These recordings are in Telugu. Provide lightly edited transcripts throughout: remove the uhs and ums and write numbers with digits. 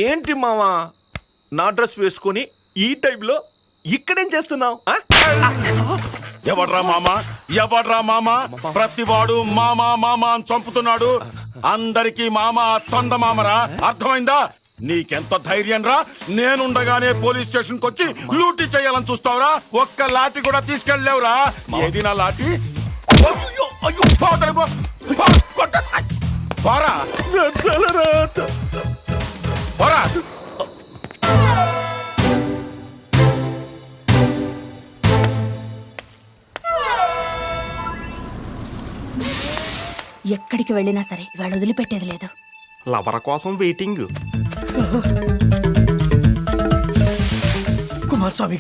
ఏంటి మావా నా డ్రెస్ వేసుకొని ఈ టైంలో ఇక్కడేం చేస్తున్నావు? ఎవడ్రా మామ ప్రతివాడు మామా మామా అని చంపుతున్నాడు. అందరికీ మామ చందమామరా, అర్థమైందా? నీకెంత ధైర్యం రా నేనుండగానే పోలీస్ స్టేషన్ కి వచ్చి లూటీ చేయాలని చూస్తావురా? ఒక్క లాఠీ కూడా తీసుకెళ్ళలేవురా. ఏది నా లాఠీ? పోరా పోరా. ఎక్కడికి వెళ్ళినా సరే ఇవాళ వదిలిపెట్టేది లేదు. లవర కోసం వెయిటింగ్. కుమారస్వామి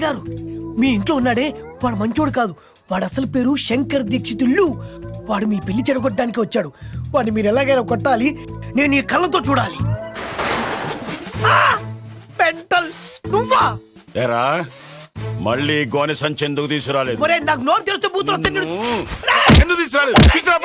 గారు మీ ఇంట్లో ఉన్నాడే వాడు మంచోడు కాదు. వాడు అసలు పేరు శంకర్ దీక్షితుల్లు. వాడు మీ పెళ్లి చెడగొట్టడానికి వచ్చాడు. వాడిని మీరు ఎలాగైనా కొట్టాలి. నేను ఈ కళ్ళతో చూడాలి. పెంటల్ నువ్వా? ఏరా మళ్ళీ గోనె సంచి ఎందుకు తీసుకురాలేదు? ఒరే నాకు నోరు తెరిస్తే బూతులు వస్తాయి. ఎందుకు తీసుకురాలేదు? తీసుకురా.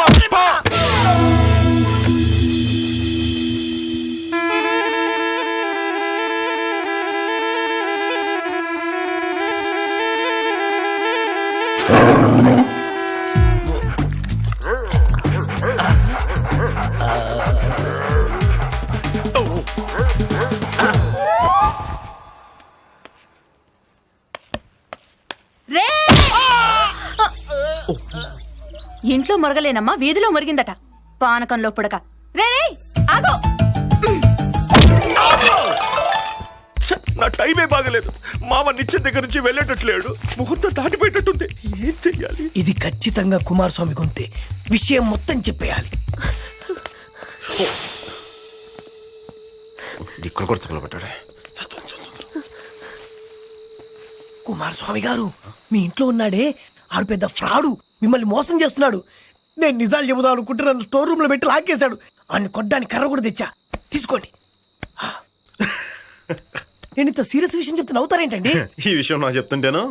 ఇంట్లో మొరగలేనమ్మా, వీధిలో మొరిగిందట. పానకంలో పుడక. రే ఆగో. నా టైమే బాగలేదు. మామ నిత్యం దగ్గర నుంచి వెళ్ళేటట్లేడు. ముహూర్తం దాటిపోయేటట్టుంది. ఏం చెయ్యాలి? ఇది ఖచ్చితంగా కుమారస్వామి గొంతే. విషయం మొత్తం చెప్పేయాలి. ఇక్కడ కూడా తగలబెట్టాడే. కుమారస్వామి గారు మీ ఇంట్లో ఉన్నాడే ఆడు పెద్ద ఫ్రాడు. మిమ్మల్ని మోసం చేస్తున్నాడు. నేను నిజాలు చెబుదాం అనుకుంటే నన్ను స్టోర్ రూమ్ లో పెట్టి లాక్కేశాడు. ఆయన కొట్టడానికి కర్ర కూడా తెచ్చా. తీసుకోండి. నేను ఇంత సీరియస్ విషయం చెప్తే నవ్వుతారేంటండి? ఈ విషయం నాకు చెప్తుంటేను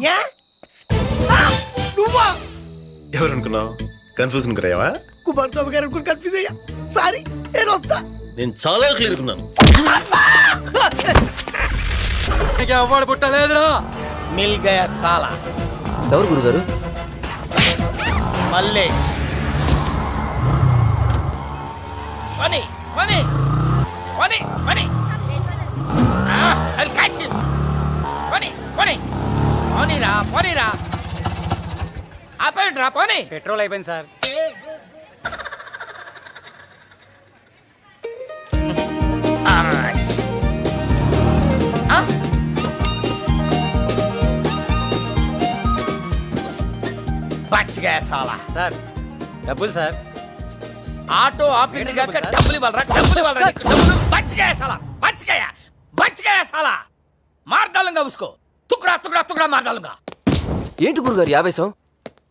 నువ్వా ఎవరు అనుకున్నావు? కన్ఫ్యూజన్ కరయ్యావా? కుమారస్వామి గారు అనుకుని కన్ఫ్యూజ్ అయ్యా. సారీ, నేను వస్తా. నేను చాలా క్లియర్ ఉన్నాను. అవార్డు పుట్టలేదురా. మిల్ గయా సాలా. ఎవరు గురుగారు? మళ్ళీ పని పని పని పని పని పని పోనీరా పోనీరా. ఆపేయండిరా పోనీ. పెట్రోల్ అయిపోయింది సార్. బచ్చగా సాలా. సార్ డబ్బులు సార్. ఆటో ఆపింది కాక డబ్బులు ఇవ్వాలరా. డబ్బులు ఇవ్వాలరా. డబ్బులు బచ్చగా సాలా. బచ్చగా సాలా. మార్దాలంగా ఉసుకో. తుకుడా తుకుడా తుకుడా మార్దాలంగా. ఏంటి గురుగారు ఈ ఆవేశం?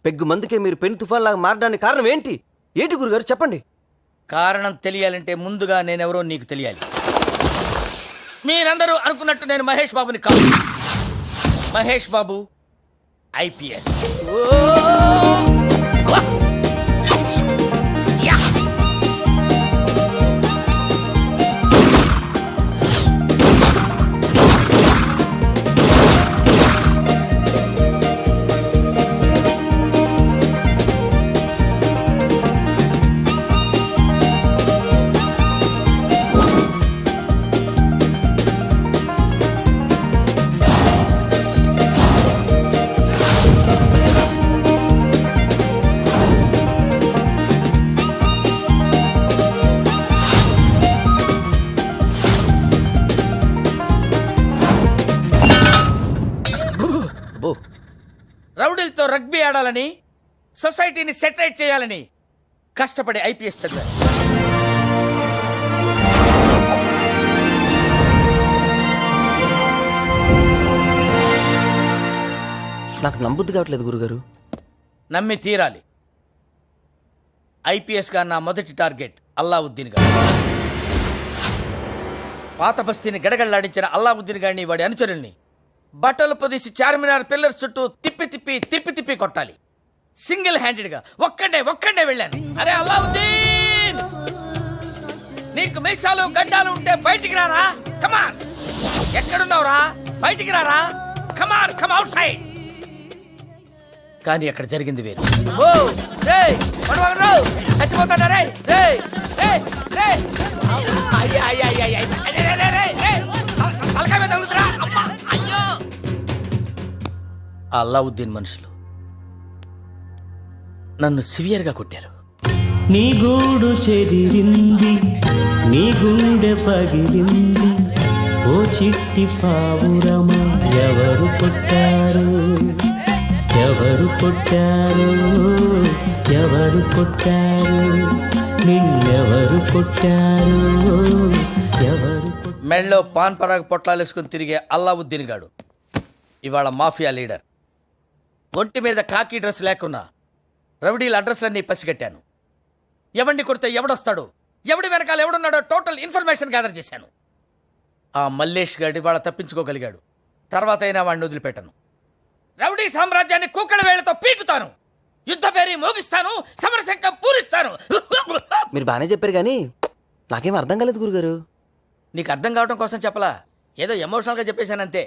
పెగ్గు మందుకే మీరు పెను తుఫాన్ లాగా మారడానికి కారణం ఏంటి? ఏంటి గురుగారు చెప్పండి. కారణం తెలియాలంటే ముందుగా నేనెవరో నీకు తెలియాలి. మీరందరూ అనుకున్నట్టు నేను మహేష్ బాబుని కాదు. మహేష్ బాబు IPS. రౌడీలతో రగ్బీ ఆడాలని, సొసైటీని సెటరేట్ చేయాలని కష్టపడి IPS చదివారు. నాకు నమ్మబుద్ధి కావట్లేదు గురుగారు. నమ్మి తీరాలి. IPS గా నా మొదటి టార్గెట్ అల్లావుద్దీన్ గారు. పాత బస్తీని గడగడలాడించిన అల్లావుద్దీన్ గారిని వాడి అనుచరుల్ని బట్టలు పొదిసి చార్మినార్ పిల్లర్స్ చుట్టూ తిప్పి తిప్పి తిప్పి తిప్పి కొట్టాలి. సింగిల్ హ్యాండెడ్ గా ఒక్కడే వెళ్ళాను. అరే అల్లావుద్దీన్ నీకు మీసాలు గడ్డాలు ఉంటే బయటికి రారా కమాన్ ఎక్కడున్నావురా బయటికి రారా కమాన్ కమ్ అవుట్ సైడ్ కానీ అక్కడ జరిగింది వేరు ఓ రేయ్ పడవరు చచ్చిపోతాడా రేయ్ రేయ్ రేయ్ రేయ్ అయ్య అయ్య అయ్య అయ్య రేయ్ రేయ్ రేయ్ రేయ్ తలకాయ మీద తగులుతురా అమ్మా అయ్యో అల్లావుద్దీన్ మనుషులు నన్ను సివియర్ గా కొట్టారు నీ గూడు చెదిరింది నీ గుండె పగిలింది ఓ చిట్టి పావురమా ఎవరు కొట్టారు ఎవరు కొట్టారు ఎవరు కొట్టారు నిన్నెవరు కొట్టారు ఎవరు మెళ్ళలో పాన్ పరాగ్ పొట్లాలేసుకుని తిరిగే అల్లావుద్దీన్ గాడు ఇవాళ మాఫియా లీడర్ ఒంటి మీద కాకి డ్రెస్ లేకున్నా రౌడీల అడ్రస్లన్నీ పసిగట్టాను ఎవడిని కొడితే ఎవడొస్తాడు ఎవడి వెనకాల ఎవడున్నాడో టోటల్ ఇన్ఫర్మేషన్ గ్యాదర్ చేశాను ఆ మల్లేష్ గాడి వాళ్ళ తప్పించుకోగలిగాడు తర్వాత అయినా వాడిని వదిలిపెట్టను రౌడీ సామ్రాజ్యాన్ని కుక్కల వేళ్లతో పీకుతాను యుద్ధ పేరి మోగిస్తాను సమరశంఖం పూరిస్తాను మీరు బాగానే చెప్పారు కానీ నాకేం అర్థం కాలేదు గురుగారు. నీకు అర్థం కావడం కోసం చెప్పలా ఏదో ఎమోషనల్ గా చెప్పేశానంతే